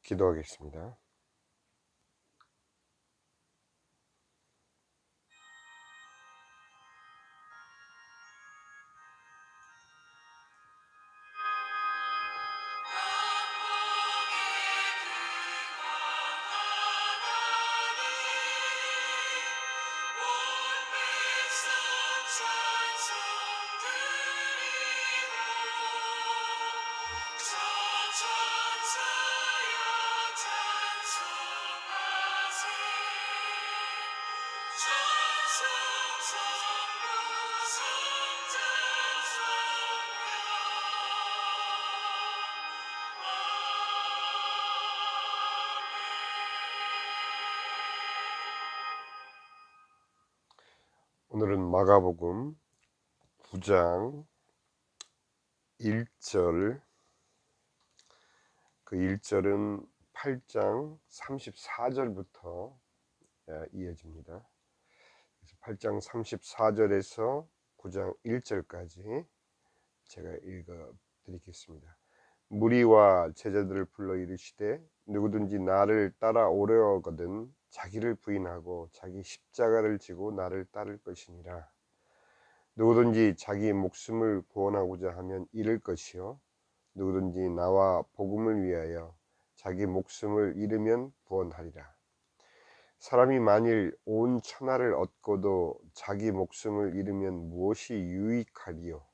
기도하겠습니다. 오늘은 마가복음 9장 1절, 그 1절은 8장 34절부터 이어집니다. 그래서 8장 34절에서 9장 1절까지 제가 읽어 드리겠습니다. 무리와 제자들을 불러 이르시되 누구든지 나를 따라오려거든 자기를 부인하고 자기 십자가를 지고 나를 따를 것이니라. 누구든지 자기 목숨을 구원하고자 하면 잃을 것이요 누구든지 나와 복음을 위하여 자기 목숨을 잃으면 구원하리라. 사람이 만일 온 천하를 얻고도 자기 목숨을 잃으면 무엇이 유익하리요?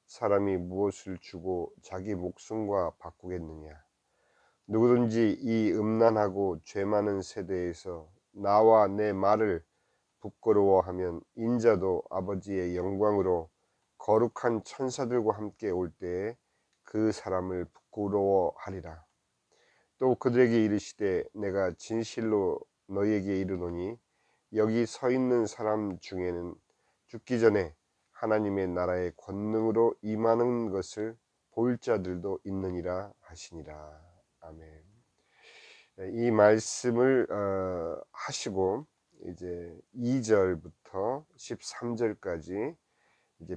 사람이 무엇을 주고 자기 목숨과 바꾸겠느냐? 누구든지 이 음란하고 죄 많은 세대에서 나와 내 말을 부끄러워하면 인자도 아버지의 영광으로 거룩한 천사들과 함께 올 때에 그 사람을 부끄러워하리라. 또 그들에게 이르시되 내가 진실로 너희에게 이르노니 여기 서 있는 사람 중에는 죽기 전에 하나님의 나라의 권능으로 임하는 것을 볼 자들도 있느니라 하시니라. 아멘. 이 말씀을 하시고 이제 2절부터 13절까지 이제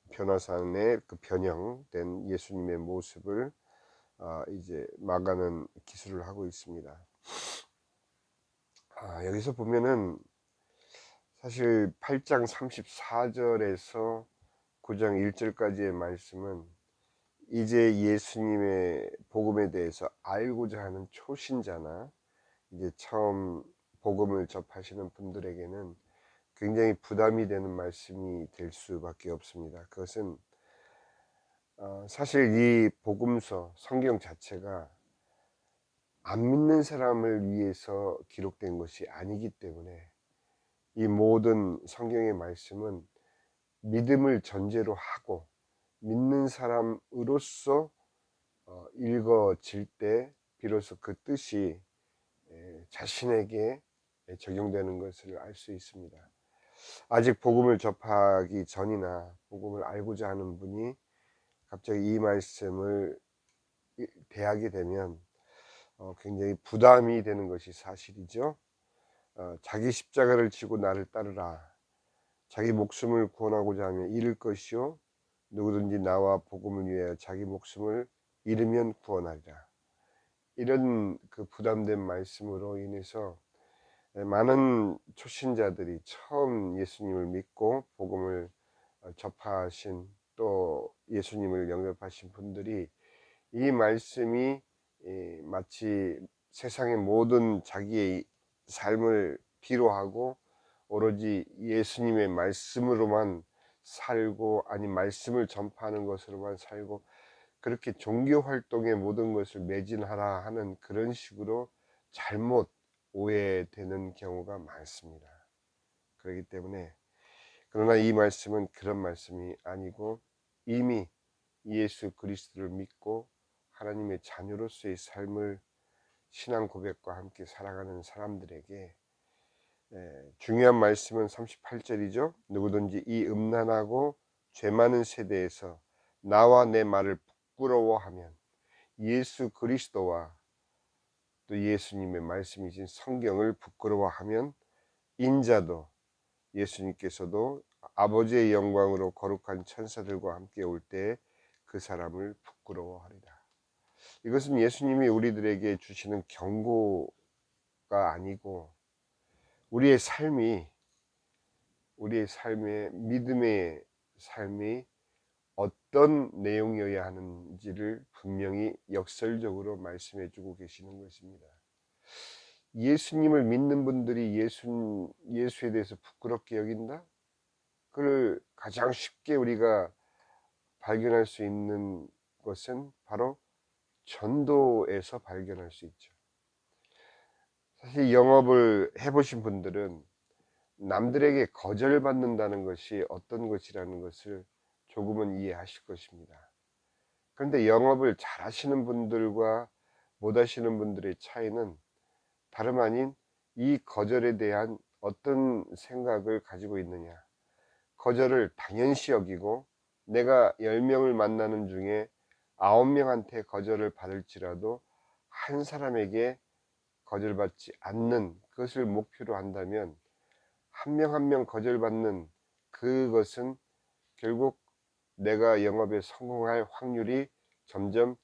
변화산의 그 변형된 예수님의 모습을 이제 마가는 기술을 하고 있습니다. 여기서 보면은 사실 8장 34절에서 9장 1절까지의 말씀은 이제 예수님의 복음에 대해서 알고자 하는 초신자나 이제 처음 복음을 접하시는 분들에게는 굉장히 부담이 되는 말씀이 될 수밖에 없습니다. 그것은 사실 이 복음서 성경 자체가 안 믿는 사람을 위해서 기록된 것이 아니기 때문에 이 모든 성경의 말씀은 믿음을 전제로 하고 믿는 사람으로서 읽어질 때 비로소 그 뜻이 자신에게 적용되는 것을 알 수 있습니다. 아직 복음을 접하기 전이나 복음을 알고자 하는 분이 갑자기 이 말씀을 대하게 되면 굉장히 부담이 되는 것이 사실이죠. 자기 십자가를 지고 나를 따르라. 자기 목숨을 구원하고자 하면 잃을 것이요 누구든지 나와 복음을 위하여 자기 목숨을 잃으면 구원하리라. 이런 그 부담된 말씀으로 인해서 많은 초신자들이 처음 예수님을 믿고 복음을 접하신 또 예수님을 영접하신 분들이 이 말씀이 마치 세상의 모든 자기의 삶을 피로하고 오로지 예수님의 말씀으로만 살고 아니 말씀을 전파하는 것으로만 살고 그렇게 종교 활동의 모든 것을 매진하라 하는 그런 식으로 잘못 오해되는 경우가 많습니다. 그렇기 때문에 그러나 이 말씀은 그런 말씀이 아니고 이미 예수 그리스도를 믿고 하나님의 자녀로서의 삶을 신앙 고백과 함께 살아가는 사람들에게 중요한 말씀은 38절이죠. 누구든지 이 음란하고 죄 많은 세대에서 나와 내 말을 부끄러워하면 예수 그리스도와 또 예수님의 말씀이신 성경을 부끄러워하면 인자도 예수님께서도 아버지의 영광으로 거룩한 천사들과 함께 올 때 그 사람을 부끄러워하리라. 이것은 예수님이 우리들에게 주시는 경고가 아니고 우리의 삶이 우리의 삶의 믿음의 삶이 어떤 내용이어야 하는지를 분명히 역설적으로 말씀해 주고 계시는 것입니다. 예수님을 믿는 분들이 예수에 대해서 부끄럽게 여긴다? 그걸 가장 쉽게 우리가 발견할 수 있는 것은 바로 전도에서 발견할 수 있죠. 사실 영업을 해보신 분들은 남들에게 거절받는다는 것이 어떤 것이라는 것을 조금은 이해하실 것입니다. 그런데 영업을 잘 하시는 분들과 못 하시는 분들의 차이는 다름 아닌 이 거절에 대한 어떤 생각을 가지고 있느냐. 거절을 당연시 여기고 내가 10명을 만나는 중에 9명한테 거절을 받을지라도 한 사람에게 거절받지 않는 그것을 목표로 한다면 한 명 한 명 거절받는 그것은 결국 내가 영업에 성공할 확률이 점점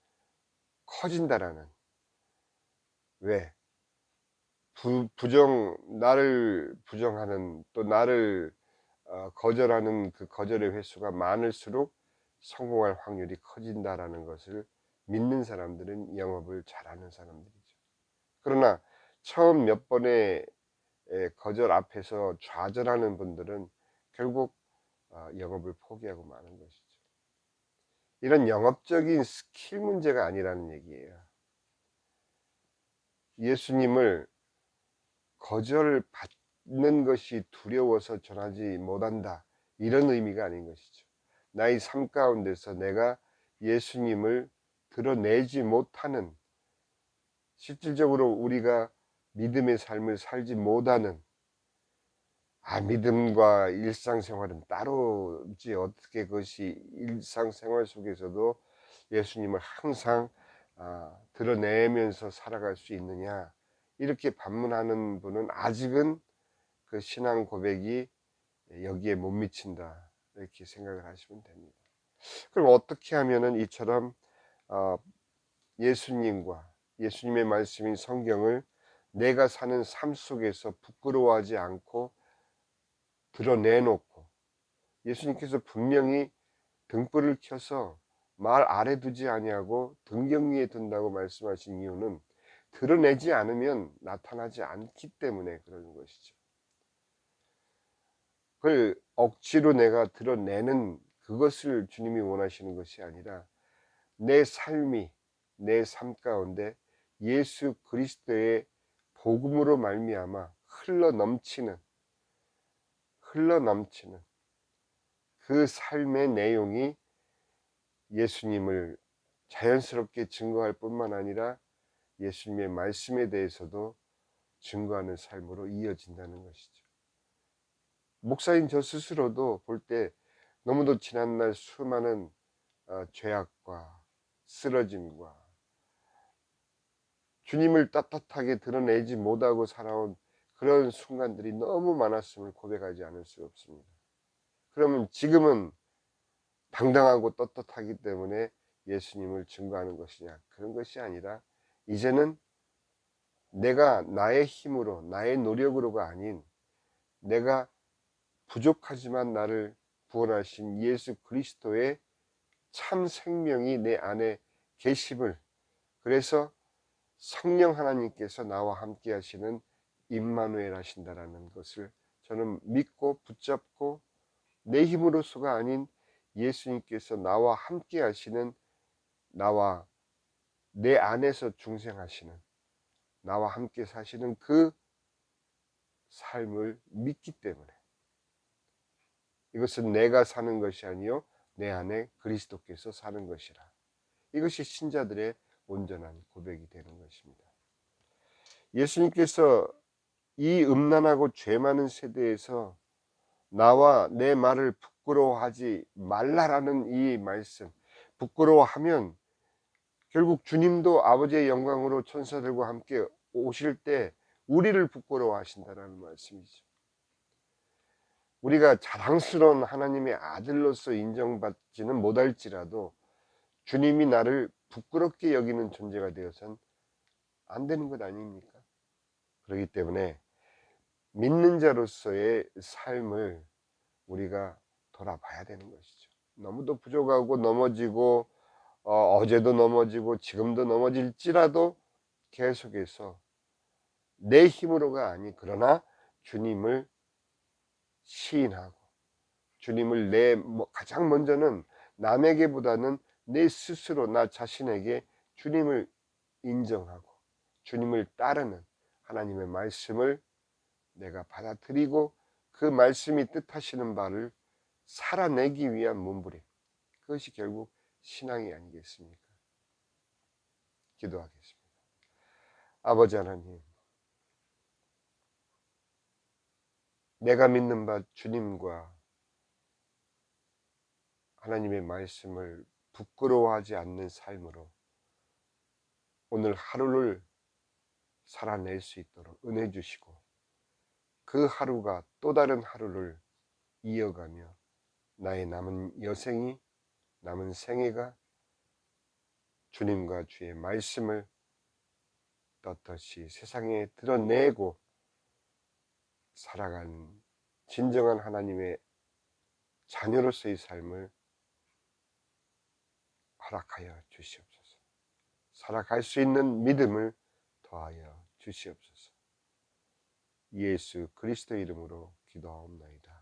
커진다라는, 왜? 나를 부정하는, 또 나를 거절하는 그 거절의 횟수가 많을수록 성공할 확률이 커진다라는 것을 믿는 사람들은 영업을 잘하는 사람들이죠. 그러나 처음 몇 번의 거절 앞에서 좌절하는 분들은 결국 영업을 포기하고 마는 것이죠. 이런 영업적인 스킬 문제가 아니라는 얘기예요. 예수님을 거절받는 것이 두려워서 전하지 못한다, 이런 의미가 아닌 것이죠. 나의 삶 가운데서 내가 예수님을 드러내지 못하는, 실질적으로 우리가 믿음의 삶을 살지 못하는, 믿음과 일상생활은 따로지 어떻게 그것이 일상생활 속에서도 예수님을 항상 드러내면서 살아갈 수 있느냐, 이렇게 반문하는 분은 아직은 그 신앙 고백이 여기에 못 미친다, 이렇게 생각을 하시면 됩니다. 그럼 어떻게 하면은 이처럼 예수님과 예수님의 말씀인 성경을 내가 사는 삶 속에서 부끄러워하지 않고 드러내놓고, 예수님께서 분명히 등불을 켜서 말 아래 두지 아니하고 등경 위에 둔다고 말씀하신 이유는 드러내지 않으면 나타나지 않기 때문에 그러는 것이죠. 그걸 억지로 내가 드러내는 그것을 주님이 원하시는 것이 아니라 내 삶이, 내 삶 가운데 예수 그리스도의 복음으로 말미암아 흘러넘치는 그 삶의 내용이 예수님을 자연스럽게 증거할 뿐만 아니라 예수님의 말씀에 대해서도 증거하는 삶으로 이어진다는 것이죠. 목사인 저 스스로도 볼 때 너무도 지난날 수많은 죄악과 쓰러짐과 주님을 떳떳하게 드러내지 못하고 살아온 그런 순간들이 너무 많았음을 고백하지 않을 수 없습니다. 그러면 지금은 당당하고 떳떳하기 때문에 예수님을 증거하는 것이냐? 그런 것이 아니라 이제는 내가 나의 힘으로, 나의 노력으로가 아닌 내가 부족하지만 나를 구원하신 예수 그리스도의 참 생명이 내 안에 계심을, 그래서 성령 하나님께서 나와 함께 하시는 임마누엘 하신다라는 것을 저는 믿고 붙잡고, 내 힘으로서가 아닌 예수님께서 나와 함께 하시는, 나와 내 안에서 중생하시는, 나와 함께 사시는 그 삶을 믿기 때문에, 이것은 내가 사는 것이 아니요 내 안에 그리스도께서 사는 것이라, 이것이 신자들의 온전한 고백이 되는 것입니다. 예수님께서 이 음란하고 죄 많은 세대에서 나와 내 말을 부끄러워하지 말라라는 이 말씀, 부끄러워하면 결국 주님도 아버지의 영광으로 천사들과 함께 오실 때 우리를 부끄러워하신다는 말씀이죠. 우리가 자랑스러운 하나님의 아들로서 인정받지는 못할지라도 주님이 나를 부끄럽게 여기는 존재가 되어선 안 되는 것 아닙니까? 그렇기 때문에 믿는 자로서의 삶을 우리가 돌아봐야 되는 것이죠. 너무도 부족하고 넘어지고 어제도 넘어지고 지금도 넘어질지라도 계속해서 내 힘으로가 아니 그러나 주님을 시인하고 주님을 가장 먼저는 남에게보다는 내 스스로 나 자신에게 주님을 인정하고 주님을 따르는 하나님의 말씀을 내가 받아들이고 그 말씀이 뜻하시는 바를 살아내기 위한 몸부림, 그것이 결국 신앙이 아니겠습니까? 기도하겠습니다. 아버지 하나님, 내가 믿는 바 주님과 하나님의 말씀을 부끄러워하지 않는 삶으로 오늘 하루를 살아낼 수 있도록 은혜 주시고 그 하루가 또 다른 하루를 이어가며 나의 남은 여생이 남은 생애가 주님과 주의 말씀을 떳떳이 세상에 드러내고 살아가는 진정한 하나님의 자녀로서의 삶을 허락하여 주시옵소서. 살아갈 수 있는 믿음을 더하여 주시옵소서. 예수 그리스도 이름으로 기도하옵나이다.